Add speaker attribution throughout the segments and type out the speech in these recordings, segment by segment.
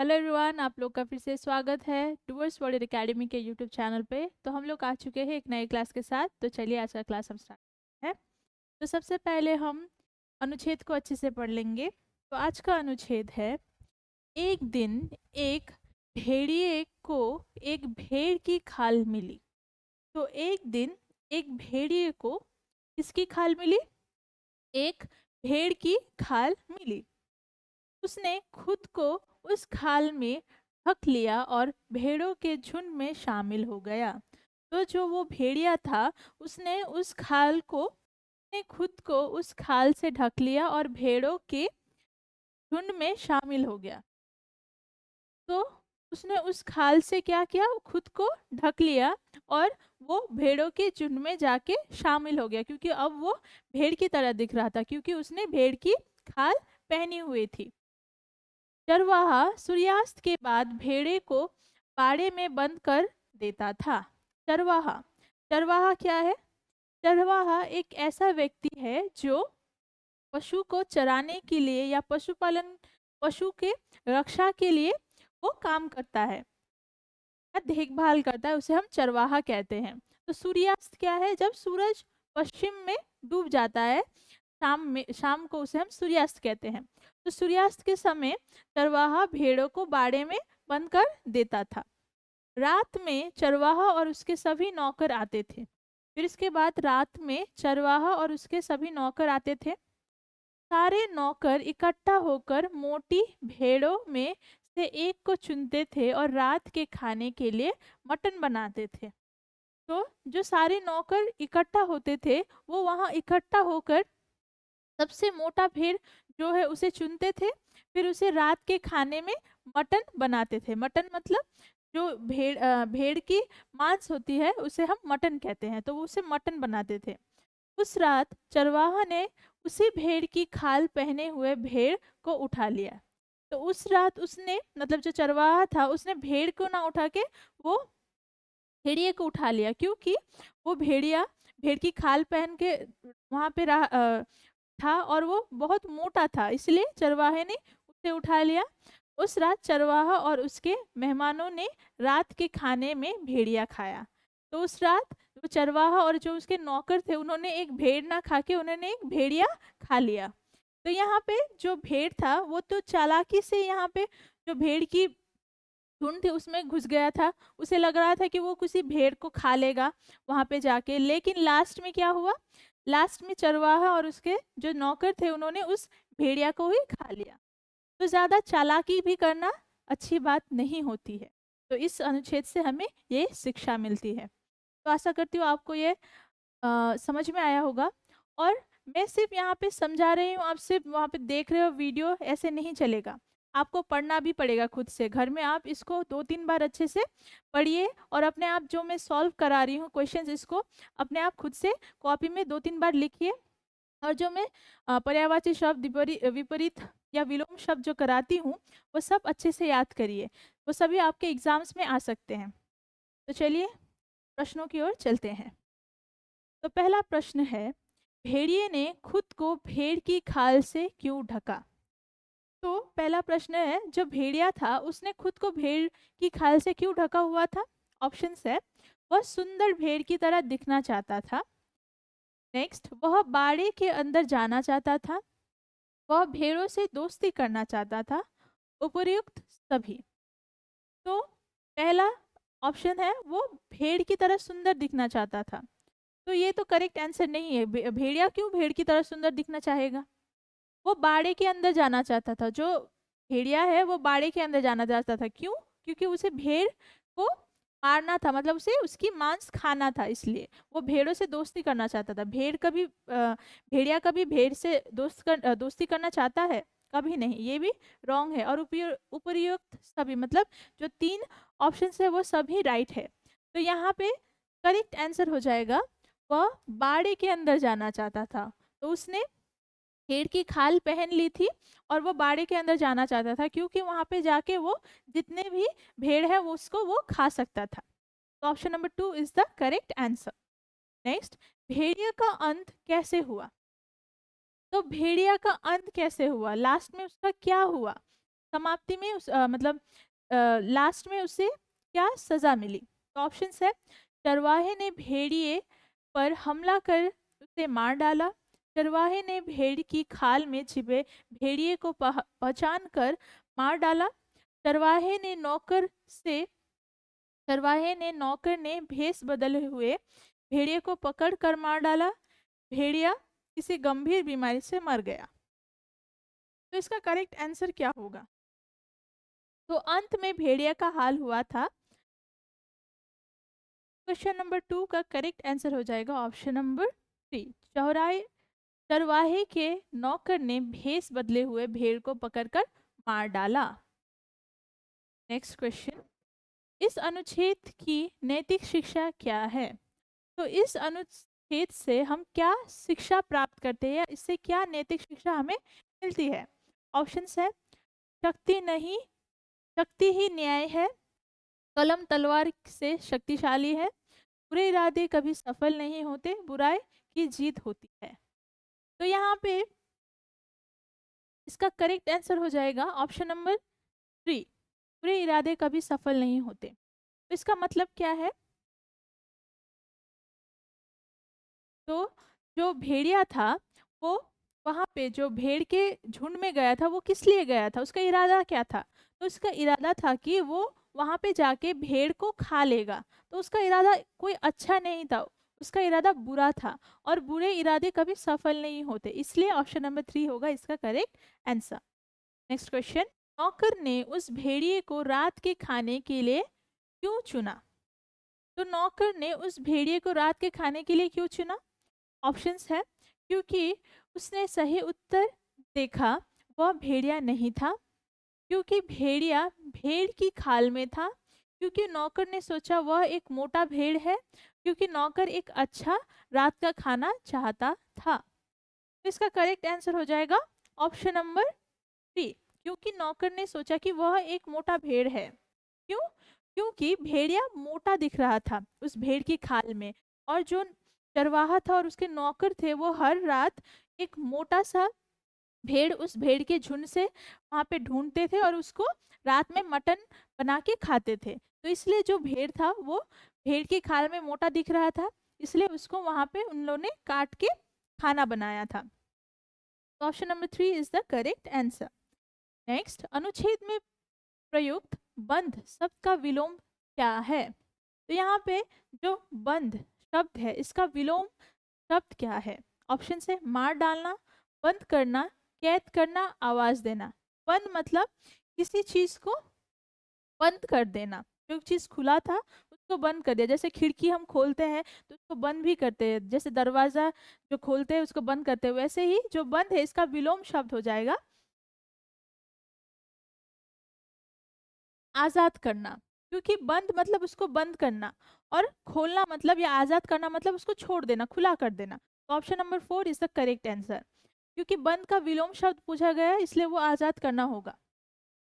Speaker 1: Hello everyone, आप लोग का फिर से स्वागत है डूअर्स वर्ल्ड एकेडमी के यूट्यूब चैनल पे। तो हम लोग आ चुके हैं एक नए क्लास के साथ। तो चलिए आज का क्लास हम स्टार्ट करते हैं। तो सबसे पहले हम अनुच्छेद को अच्छे से पढ़ लेंगे। तो आज का अनुच्छेद है, एक दिन एक भेड़िए को एक भेड़ की खाल मिली। तो एक दिन एक भेड़िए को किसकी खाल मिली? एक भेड़ की खाल मिली। उसने खुद को उस खाल में ढक लिया और भेड़ों के झुंड में शामिल हो गया। तो जो वो भेड़िया था, उसने उस खाल को ने खुद को उस खाल से ढक लिया और भेड़ों के झुंड में शामिल हो गया। तो उसने उस खाल से क्या किया? खुद को ढक लिया और वो भेड़ों के झुंड में जाके शामिल हो गया, क्योंकि अब वो भेड़ की तरह दिख रहा था, क्योंकि उसने भेड़ की खाल पहनी हुई थी। चरवाहा सूर्यास्त के बाद भेड़े को बाड़े में बंद कर देता था। चरवाहा चरवाहा क्या है? चरवाहा एक ऐसा व्यक्ति है जो पशु को चराने के लिए या पशुपालन, पशु के रक्षा के लिए वो काम करता है या देखभाल करता है, उसे हम चरवाहा कहते हैं। तो सूर्यास्त क्या है? जब सूरज पश्चिम में डूब जाता है, शाम को उसे हम सूर्यास्त कहते हैं। तो सूर्यास्त के समय चरवाहा भेड़ों को बाड़े में बंद कर देता था। रात में चरवाहा और उसके सभी नौकर आते थे। फिर इसके बाद रात में चरवाहा और उसके सभी नौकर आते थे। सारे नौकर इकट्ठा होकर मोटी भेड़ों में से एक को चुनते थे और रात के खाने के लिए मटन बनाते थे। तो जो सारे नौकर इकट्ठा होते थे, वो वहां इकट्ठा होकर सबसे मोटा भेड़ जो है उसे चुनते थे। फिर उसे रात के खाने में मटन बनाते थे। मटन मतलब जो भेड़ की मांस होती है, उसे हम मटन कहते हैं। तो वो उसे मटन बनाते थे। उस रात चरवाहा ने उसी भेड़ की खाल पहने हुए भेड़ को उठा लिया। तो उस रात उसने, मतलब जो चरवाहा था, उसने भेड़ को ना उठा के वो भेड़िए को उठा लिया, क्योंकि वो भेड़िया भेड़ की खाल पहन के वहां पे था और वो बहुत मोटा था, इसलिए चरवाहे ने उसे उठा लिया। उस रात चरवाहा और उसके मेहमानों ने रात के खाने में भेड़िया खाया। तो उस रात वो चरवाहा और जो उसके नौकर थे, उन्होंने एक भेड़ ना खा के उन्होंने एक भेड़िया खा लिया। तो यहाँ पे जो भेड़ था, वो तो चालाकी से यहाँ पे जो भेड़ की झुंड थी उसमें घुस गया था। उसे लग रहा था कि वो किसी भेड़ को खा लेगा वहां पे जाके। लेकिन लास्ट में क्या हुआ? लास्ट में चरवाहा और उसके जो नौकर थे, उन्होंने उस भेड़िया को ही खा लिया। तो ज्यादा चालाकी भी करना अच्छी बात नहीं होती है। तो इस अनुच्छेद से हमें ये शिक्षा मिलती है। तो आशा करती हूँ आपको ये समझ में आया होगा। और मैं सिर्फ यहाँ पे समझा रही हूँ, आप सिर्फ वहाँ पे देख रहे हो वीडियो, ऐसे नहीं चलेगा। आपको पढ़ना भी पड़ेगा खुद से। घर में आप इसको 2-3 बार अच्छे से पढ़िए और अपने आप जो मैं सॉल्व करा रही हूँ क्वेश्चंस, इसको अपने आप खुद से कॉपी में 2-3 बार लिखिए। और जो मैं पर्यायवाची शब्द, विपरीत या विलोम शब्द जो कराती हूँ, वो सब अच्छे से याद करिए। वो सभी आपके एग्जाम्स में आ सकते हैं। तो चलिए प्रश्नों की ओर चलते हैं। तो पहला प्रश्न है, भेड़िए ने खुद को भेड़ की खाल से क्यों ढका? तो पहला प्रश्न है, जो भेड़िया था उसने खुद को भेड़ की खाल से क्यों ढका हुआ था? ऑप्शंस है, वह सुंदर भेड़ की तरह दिखना चाहता था। नेक्स्ट, वह बाड़े के अंदर जाना चाहता था। वह भेड़ों से दोस्ती करना चाहता था। उपर्युक्त सभी। तो पहला ऑप्शन है, वो भेड़ की तरह सुंदर दिखना चाहता था। तो ये तो करेक्ट आंसर नहीं है। भेड़िया क्यों भेड़ की तरह सुंदर दिखना चाहेगा? वो बाड़े के अंदर जाना चाहता था। जो भेड़िया है वो बाड़े के अंदर जाना चाहता था। क्यों? क्योंकि उसे भेड़ को मारना था, मतलब उसे उसकी मांस खाना था, इसलिए वो भेड़ों से दोस्ती करना चाहता था। भेड़िया कभी भेड़ से दोस्ती करना चाहता है? कभी नहीं। ये भी रॉन्ग है। और उपर्युक्त सभी, मतलब जो 3 ऑप्शन है वो सभी राइट है। तो यहाँ पे करेक्ट आंसर हो जाएगा, वह बाड़े के अंदर जाना चाहता था। तो उसने भेड़ की खाल पहन ली थी और वो बाड़े के अंदर जाना चाहता था, क्योंकि वहां पे जाके वो जितने भी भेड़ है वो उसको वो खा सकता था। तो option number 2 is the correct answer. Next, भेड़िया का अंत कैसे हुआ? तो भेड़िया का अंत कैसे हुआ? लास्ट में उसका क्या हुआ? समाप्ति में मतलब लास्ट में उसे क्या सजा मिली? तो ऑप्शंस है, चरवाहे ने भेड़िए पर हमला कर उसे मार डाला, चरवाहे ने भेड़ की खाल में छिपे भेड़िए को पहचान कर मार डाला, चरवाहे ने नौकर ने भेष बदले हुए भेड़िए को पकड़ कर मार डाला, भेड़िया किसी गंभीर बीमारी से मर गया। तो इसका करेक्ट आंसर क्या होगा? तो अंत में भेड़िया का हाल हुआ था। क्वेश्चन नंबर 2 का करेक्ट आंसर हो जाएगा ऑप्शन नंबर 3, चरवाहे के नौकर ने भेष बदले हुए भेड़ को पकड़कर मार डाला। नेक्स्ट क्वेश्चन, इस अनुच्छेद की नैतिक शिक्षा क्या है? तो इस अनुच्छेद से हम क्या शिक्षा प्राप्त करते हैं, इससे क्या नैतिक शिक्षा हमें मिलती है? ऑप्शंस है, शक्ति ही न्याय है, कलम तलवार से शक्तिशाली है, बुरे इरादे कभी सफल नहीं होते, बुराई की जीत होती है। तो यहाँ पे इसका करेक्ट आंसर हो जाएगा ऑप्शन नंबर 3, बुरे इरादे कभी सफल नहीं होते। तो इसका मतलब क्या है? तो जो भेड़िया था वो वहां पे जो भेड़ के झुंड में गया था वो किस लिए गया था, उसका इरादा क्या था? तो उसका इरादा था कि वो वहां पे जाके भेड़ को खा लेगा। तो उसका इरादा कोई अच्छा नहीं था, उसका इरादा बुरा था, और बुरे इरादे कभी सफल नहीं होते, इसलिए ऑप्शन नंबर 3 होगा इसका करेक्ट आंसर। नेक्स्ट क्वेश्चन, नौकर ने उस भेड़िए को रात के खाने के लिए क्यों चुना? तो नौकर ने उस भेड़िए को रात के खाने के लिए क्यों चुना? ऑप्शंस है, क्योंकि उसने सही उत्तर देखा वह भेड़िया नहीं था, क्योंकि भेड़िया भेड़ की खाल में था, क्योंकि नौकर ने सोचा वह एक मोटा भेड़ है, क्योंकि नौकर एक अच्छा रात का खाना चाहता था। तो इसका करेक्ट आंसर हो जाएगा ऑप्शन नंबर 3, क्योंकि नौकर ने सोचा कि वह एक मोटा भेड़ है। क्यों? क्योंकि भेड़िया मोटा दिख रहा था उस भेड़ की खाल में, और जो चरवाहा था और उसके नौकर थे वो हर रात एक मोटा सा भेड़ उस भेड़ के झुंड से वहां पे ढूंढते थे और उसको रात में मटन बना के खाते थे। तो इसलिए जो भेड़ था वो भेड़ की खाल में मोटा दिख रहा था, इसलिए उसको वहां पे उन लोगों ने काट के खाना बनाया था। तो option number 3 is the correct answer. Next, अनुच्छेद में प्रयुक्त बंध शब्द का विलोम क्या है? तो यहाँ पे जो बंध शब्द है इसका विलोम शब्द क्या है? ऑप्शन है, मार डालना, बंद करना, कैद करना, आवाज देना। बंद मतलब किसी चीज को बंद कर देना, जो चीज खुला था उसको बंद कर दिया, जैसे खिड़की हम खोलते हैं तो उसको बंद भी करते हैं, जैसे दरवाजा जो खोलते हैं उसको बंद करते हैं, वैसे ही जो बंद है इसका विलोम शब्द हो जाएगा आजाद करना, क्योंकि बंद मतलब उसको बंद करना, और खोलना मतलब या आजाद करना मतलब उसको छोड़ देना, खुला कर देना। तो option number 4 is the correct answer, क्योंकि बंद का विलोम शब्द पूछा गया है इसलिए वो आजाद करना होगा।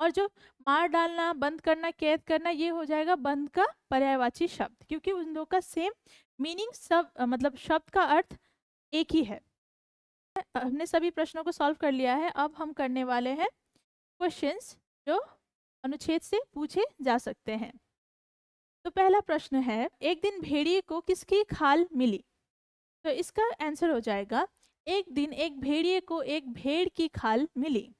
Speaker 1: और जो मार डालना, बंद करना, कैद करना, ये हो जाएगा बंद का पर्यायवाची शब्द, क्योंकि उन दो का सेम मीनिंग, सब मतलब शब्द का अर्थ एक ही है। हमने सभी प्रश्नों को सॉल्व कर लिया है। अब हम करने वाले हैं क्वेश्चंस जो अनुच्छेद से पूछे जा सकते हैं। तो पहला प्रश्न है, एक दिन भेड़िए को किसकी खाल मिली? तो इसका आंसर हो जाएगा, एक दिन एक भेड़िए को एक भेड़ की खाल मिली।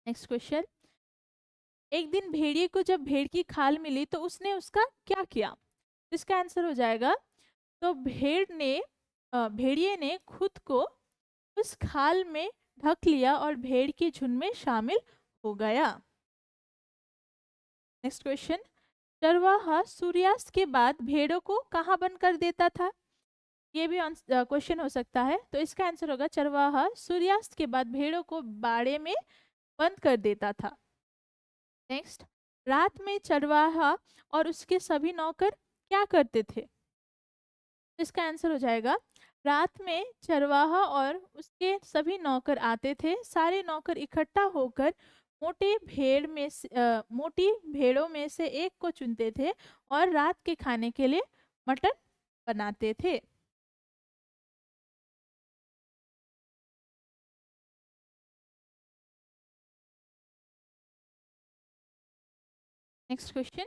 Speaker 1: नेक्स्ट क्वेश्चन, एक दिन भेड़िए को जब भेड़ की खाल मिली तो उसने उसका क्या किया? इसका आंसर हो जाएगा, तो भेड़िए ने खुद को उस खाल में ढक लिया और भेड़ के झुंड में शामिल हो गया। नेक्स्ट क्वेश्चन, चरवाहा सूर्यास्त के बाद भेड़ों को कहाँ बंद कर देता था? ये भी क्वेश्चन हो सकता है। तो इसका आंसर होगा, चरवाहा सूर्यास्त के बाद भेड़ों को बाड़े में बंद कर देता था। नेक्स्ट, रात में चरवाहा और उसके सभी नौकर क्या करते थे? इसका आंसर हो जाएगा, रात में चरवाहा और उसके सभी नौकर आते थे, सारे नौकर इकट्ठा होकर मोटी भेड़ों में से एक को चुनते थे और रात के खाने के लिए मटन बनाते थे। नेक्स्ट क्वेश्चन,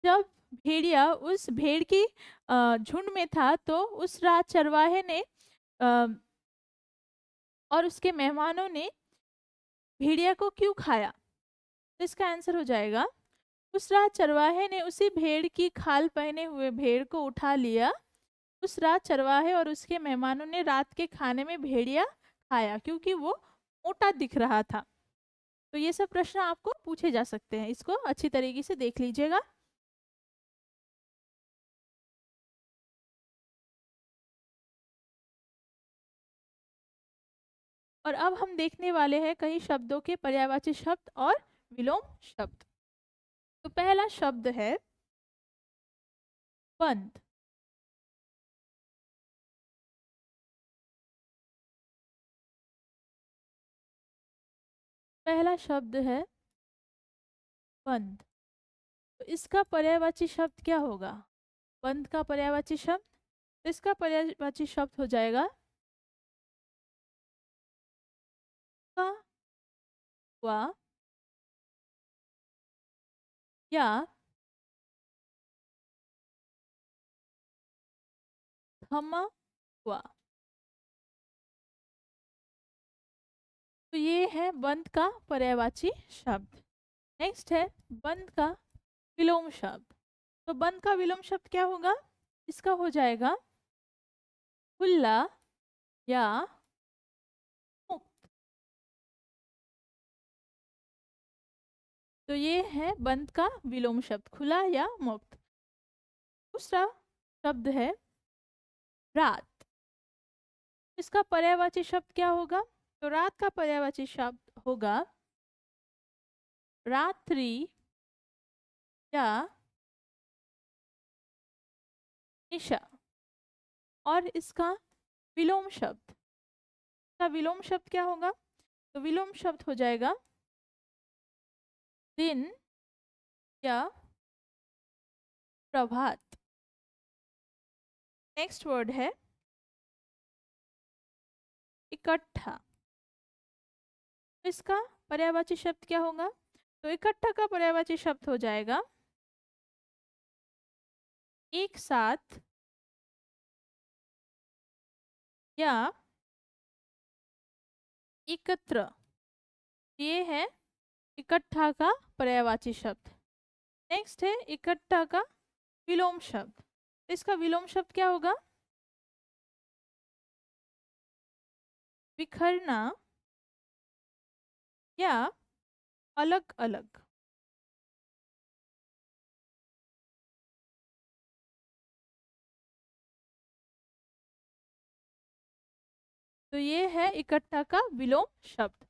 Speaker 1: जब भेड़िया उस भेड़ की झुंड में था तो उस रात चरवाहे ने और उसके मेहमानों ने भेड़िया को क्यों खाया? तो इसका आंसर हो जाएगा, उस रात चरवाहे ने उसी भेड़ की खाल पहने हुए भेड़ को उठा लिया। उस रात चरवाहे और उसके मेहमानों ने रात के खाने में भेड़िया खाया क्योंकि वो मोटा दिख रहा था। तो ये सब प्रश्न आपको पूछे जा सकते हैं, इसको अच्छी तरीके से देख लीजिएगा। और अब हम देखने वाले हैं कई शब्दों के पर्यायवाची शब्द और विलोम शब्द। तो पहला शब्द है बंद। पहला शब्द है बंद। तो इसका पर्यायवाची शब्द क्या होगा? बंद का पर्यायवाची शब्द, तो इसका पर्यायवाची शब्द हो जाएगा का हुआ या थमा हुआ। तो ये है बंद का पर्यायवाची शब्द। नेक्स्ट है बंद का विलोम शब्द। तो बंद का विलोम शब्द क्या होगा? इसका हो जाएगा खुला या मुक्त। तो ये है बंद का विलोम शब्द, खुला या मुक्त। दूसरा शब्द है रात। इसका पर्यायवाची शब्द क्या होगा? तो रात का पर्यायवाची शब्द होगा रात्रि या निशा। और इसका विलोम शब्द, का विलोम शब्द क्या होगा? तो विलोम शब्द हो जाएगा दिन या प्रभात। नेक्स्ट वर्ड है इकट्ठा। इसका पर्यायवाची शब्द क्या होगा? तो इकट्ठा का पर्यायवाची शब्द हो जाएगा एक साथ या एकत्र। ये है इकट्ठा का पर्यायवाची शब्द। नेक्स्ट है इकट्ठा का विलोम शब्द। इसका विलोम शब्द क्या होगा? बिखरना या अलग अलग। तो ये है इकट्ठा का विलोम शब्द।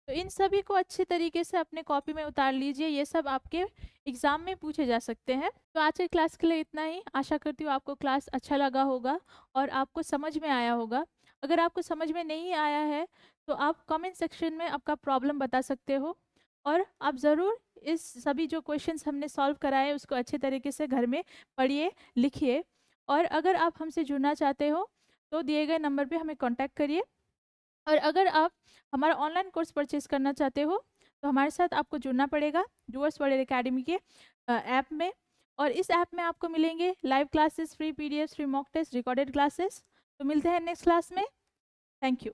Speaker 1: तो इन सभी को अच्छे तरीके से अपने कॉपी में उतार लीजिए, ये सब आपके एग्जाम में पूछे जा सकते हैं। तो आज के क्लास के लिए इतना ही। आशा करती हूँ आपको क्लास अच्छा लगा होगा और आपको समझ में आया होगा। अगर आपको समझ में नहीं आया है तो आप कमेंट सेक्शन में आपका प्रॉब्लम बता सकते हो, और आप ज़रूर इस सभी जो क्वेश्चंस हमने सॉल्व कराए उसको अच्छे तरीके से घर में पढ़िए, लिखिए। और अगर आप हमसे जुड़ना चाहते हो तो दिए गए नंबर पे हमें कांटेक्ट करिए। और अगर आप हमारा ऑनलाइन कोर्स परचेज करना चाहते हो तो हमारे साथ आपको जुड़ना पड़ेगा डूअर्स वर्ल्ड एकेडमी के ऐप में। और इस ऐप में आपको मिलेंगे live classes, free PDF, free mock test, recorded classes. तो मिलते हैं नेक्स्ट क्लास में। Thank you.